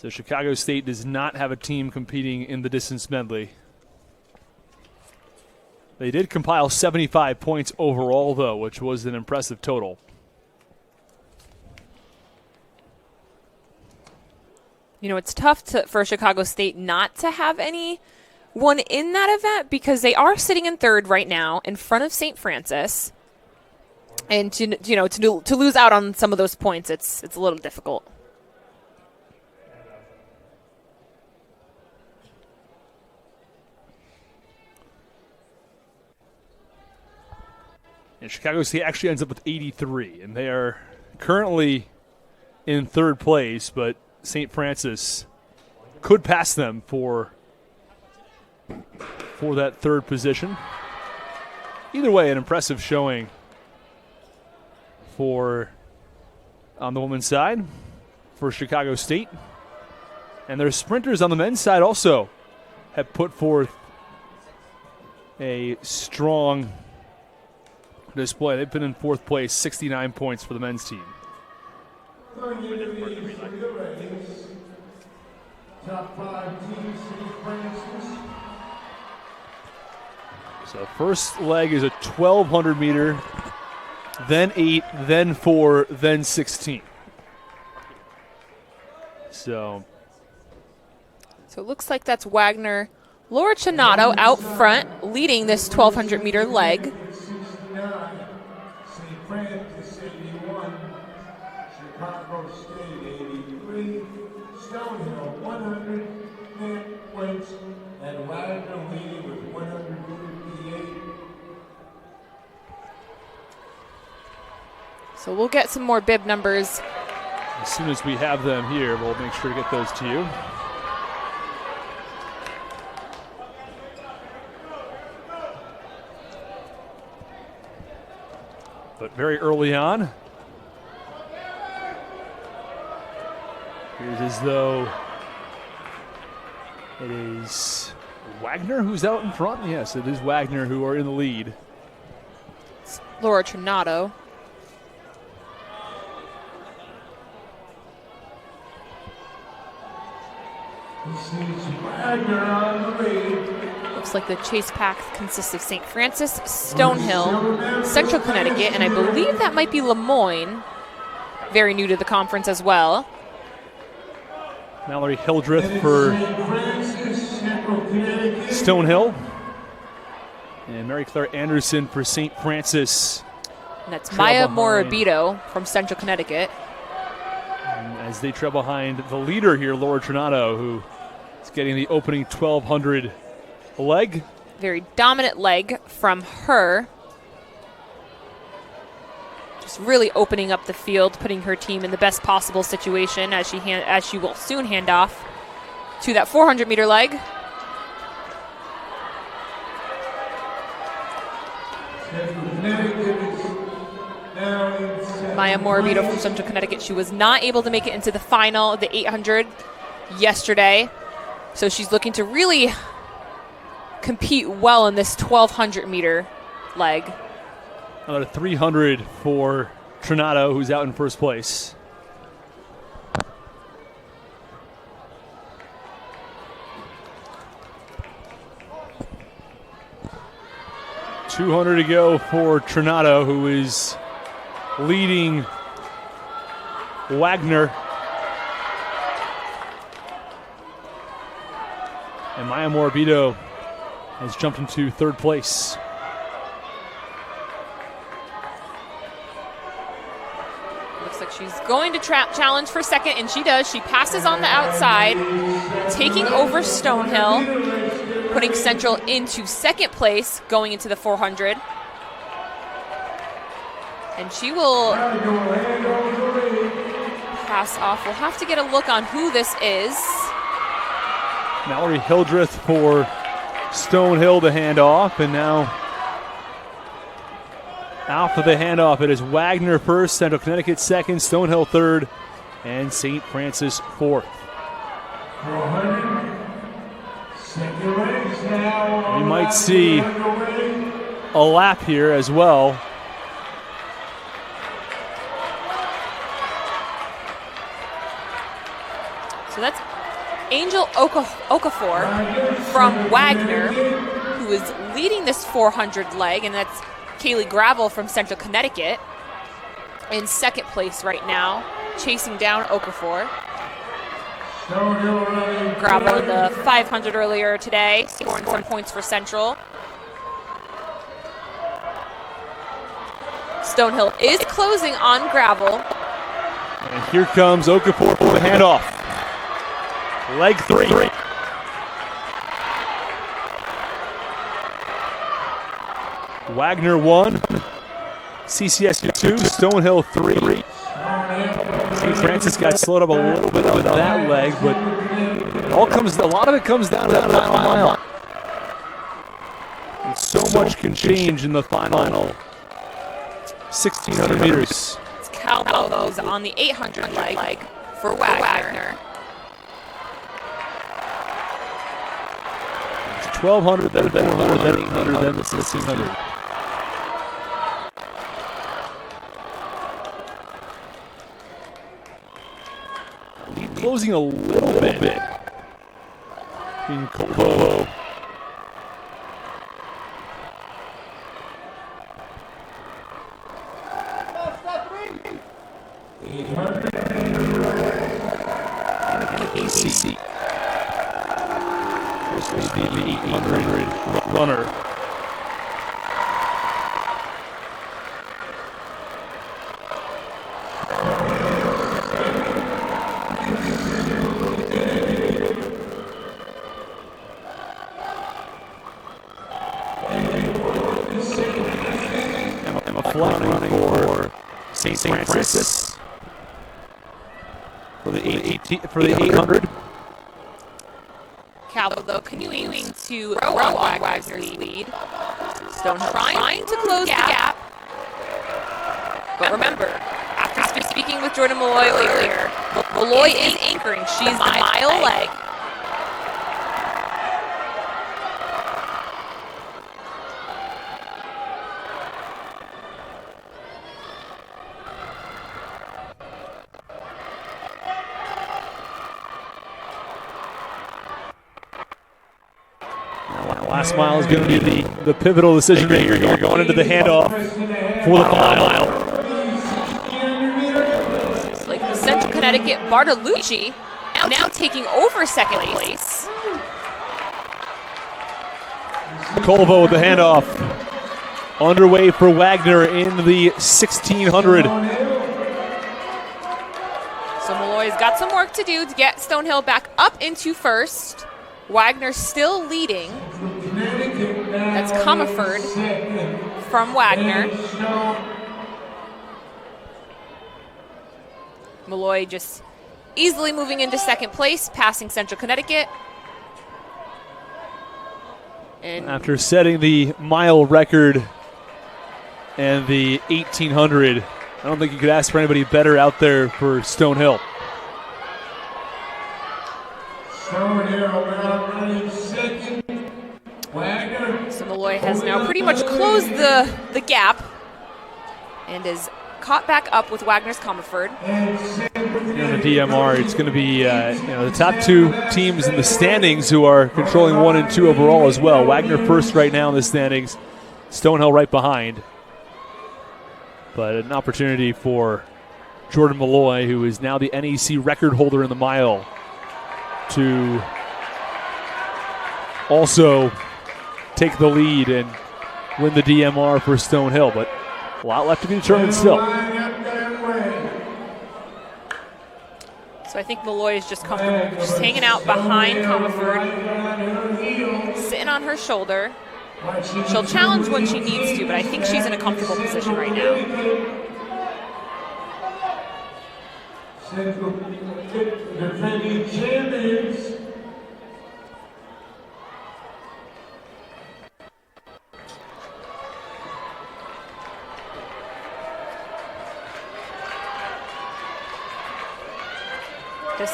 So Chicago State does not have a team competing in the distance medley. They did compile 75 points overall, though, which was an impressive total. You know, it's tough for Chicago State not to have anyone in that event because they are sitting in third right now in front of St. Francis. And to lose out on some of those points, it's a little difficult. And Chicago State actually ends up with 83, and they are currently in third place, but St. Francis could pass them for that third position. Either way, an impressive showing on the women's side for Chicago State. And their sprinters on the men's side also have put forth a strong display. They've been in fourth place, 69 points for the men's team. Top 5 teams, St. Francis. So first leg is a 1,200 meter, then 8, then 4, then 16. So it looks like that's Wagner Loricinato out front, leading this 1,200 meter leg. St. Francis 81, Chicago State 83, Stonehill 100 points, and Wagner leading with 158. So we'll get some more bib numbers. as soon as we have them here, we'll make sure to get those to you. But very early on, it is as though it is Wagner who's out in front. Yes, it is Wagner who are in the lead. It's Laura Tornado. Looks like the chase pack consists of St. Francis, Stonehill, Central Connecticut, and I believe that might be Lemoyne. Very new to the conference as well. Mallory Hildreth for Stonehill. And Mary Claire Anderson for St. Francis. And that's Maya Morabito from Central Connecticut. And as they trail behind the leader here, Laura Tornado, who is getting the opening 1,200 leg. Very dominant leg from her. Just really opening up the field, putting her team in the best possible situation as she will soon hand off to that 400-meter leg. Maya Morabito from Central Connecticut. She was not able to make it into the final, the 800, yesterday. So she's looking to really compete well in this 1,200-meter leg. Another 300 for Tornado, who's out in first place. $200 to go for Tornado, who is leading Wagner. And Maya Morabito has jumped into third place. Looks like she's going to challenge for second, and she does. She passes on the outside, taking over Stonehill, putting Central into second place, going into the 400. And she will pass off. We'll have to get a look on who this is. Mallory Hildreth for Stonehill to hand off, and now after the handoff, it is Wagner first, Central Connecticut second, Stonehill third, and St. Francis fourth. We might see a lap here as well. So that's Angel Okafor from Wagner, who is leading this 400 leg, and that's Kaylee Gravel from Central Connecticut in second place right now, chasing down Okafor. Gravel in the 500 earlier today, scoring some points for Central. Stonehill is closing on Gravel. And here comes Okafor for the handoff. Leg 3. Wagner 1, CCSU 2, Stonehill 3. St. Francis got slowed up a little bit with that leg, but a lot of it comes down to that final mile. And so much can change in the final 1,600 meters. It's Cal Melville's on the 800 leg for Wagner. 1,200, then 400, then 800, then the 1,600. Closing a little bit. In Colvo. ACC. This was the 800 runner. Running for St. Francis for the 800. Calvo, though, continuing to grow on Wagner's lead. Stonehill trying to close the gap. But remember, after speaking with Jordan Malloy earlier, Malloy is anchoring. She's the mile leg. Last mile is going to be the pivotal decision maker here, going into the handoff for the final mile. It's like the Central Connecticut Bartolucci now taking over second place. Colvo with the handoff. Underway for Wagner in the 1,600. So Malloy's got some work to do to get Stonehill back up into first. Wagner still leading. That's Comerford from Wagner. Malloy just easily moving into second place, passing Central Connecticut. And after setting the mile record and the 1,800, I don't think you could ask for anybody better out there for Stonehill. So Malloy has now pretty much closed the gap and is caught back up with Wagner's Comerford. In the DMR, it's going to be the top two teams in the standings who are controlling 1 and 2 overall as well. Wagner first right now in the standings, Stonehill right behind. But an opportunity for Jordan Malloy, who is now the NEC record holder in the mile, to also take the lead and win the DMR for Stonehill, but a lot left to be determined still. So I think Malloy is just comfortable, just hanging out behind Comerford, sitting on her shoulder. She'll challenge when she needs to, but I think she's in a comfortable position right now. Defending champions.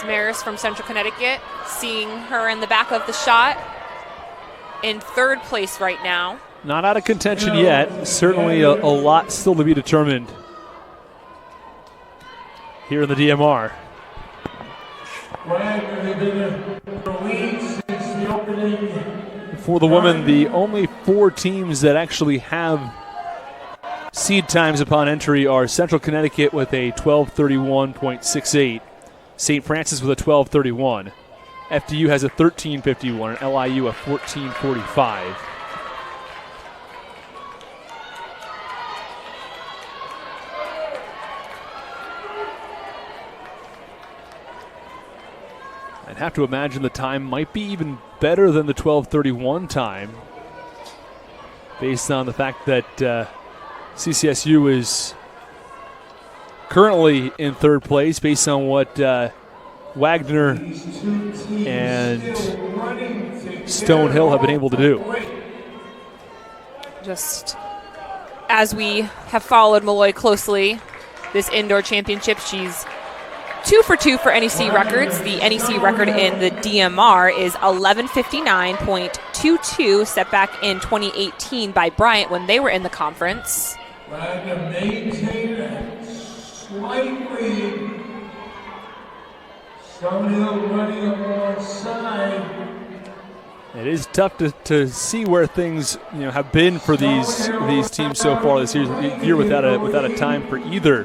Maris from Central Connecticut, seeing her in the back of the shot, in third place right now. Not out of contention yet. Certainly a lot still to be determined here in the DMR. Wagner has been in the lead since the opening. For the women, the only 4 teams that actually have seed times upon entry are Central Connecticut with a 12:31.68, St. Francis with a 12:31, FDU has a 13:51, and LIU a 14:45. I'd have to imagine the time might be even better than the 12:31 time, based on the fact that CCSU is currently in 3rd place, based on what Wagner and Stonehill have been able to do. Just as we have followed Malloy closely this indoor championship, she's 2 for 2 for NEC records. The NEC record in the DMR is 11:59.22, set back in 2018 by Bryant when they were in the conference. Wagner maintained a slight lead. Stonehill running alongside. It is tough to see where things have been for these teams so far this year without a time for either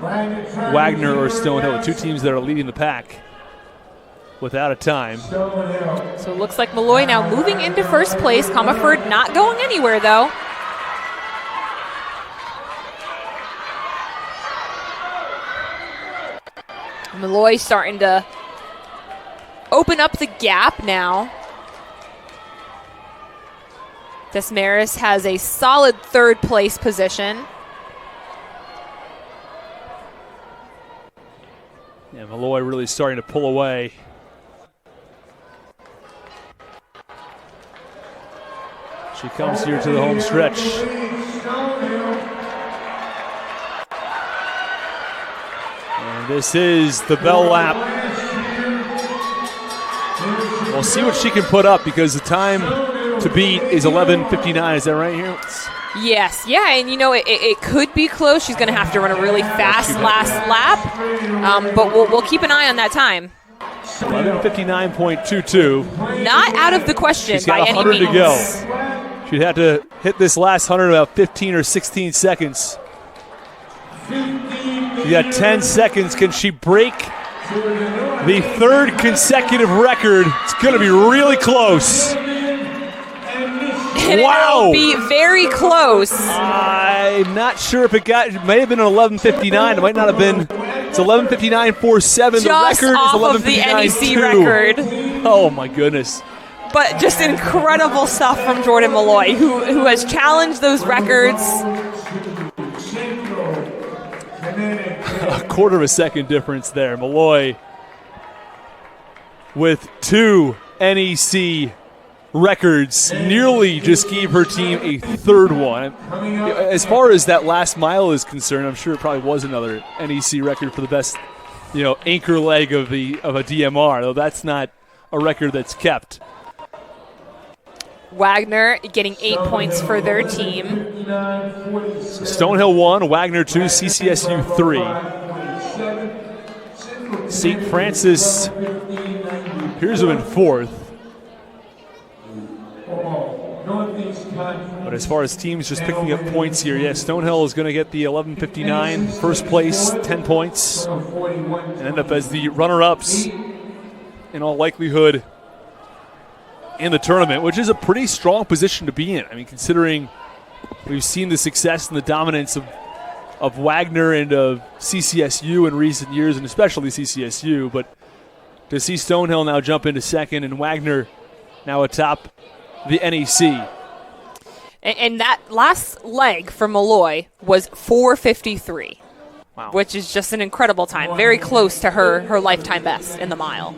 Wagner or Stonehill, 2 teams that are leading the pack without a time. So it looks like Malloy now moving into 1st place. Comerford not going anywhere though. Malloy starting to open up the gap now. Desmarais has a solid 3rd place position. Yeah, Malloy really starting to pull away. She comes here to the home stretch. And this is the bell lap. We'll see what she can put up because the time to beat is 11:59. Is that right here? Yes, yeah, and it could be close. She's going to have to run a really fast last lap, but we'll keep an eye on that time. 11:59.22. Not out of the question She's got by any 100 means. to go. She'd have to hit this last 100 in about 15 or 16 seconds. You got 10 seconds. Can she break the 3rd consecutive record? It's going to be really close. And Wow. it'll be very close. I'm not sure if it may have been an 11:59. It might not have been. It's 11:59.47. Just the record off is of the NEC 11:59.2. record. Oh my goodness. But just incredible stuff from Jordan Malloy, who has challenged those records. A quarter of a second difference there. Malloy with 2 NEC records, nearly just gave her team a 3rd one. As far as that last mile is concerned, I'm sure it probably was another NEC record for the best, anchor leg of a DMR, though that's not a record that's kept. Wagner getting 8 points for their team. So Stonehill 1, Wagner 2, CCSU 3. St. Francis appears to have been 4th. But as far as teams just picking up points here, yes, Stonehill is going to get the 11:59, 1st place, 10 points, and end up as the runner-ups in all likelihood in the tournament, which is a pretty strong position to be in. I mean, considering we've seen the success and the dominance of Wagner and of CCSU in recent years, and especially CCSU, but to see Stonehill now jump into 2nd and Wagner now atop the NEC. And that last leg for Malloy was 4:53, Wow. which is just an incredible time. Very close to her lifetime best in the mile.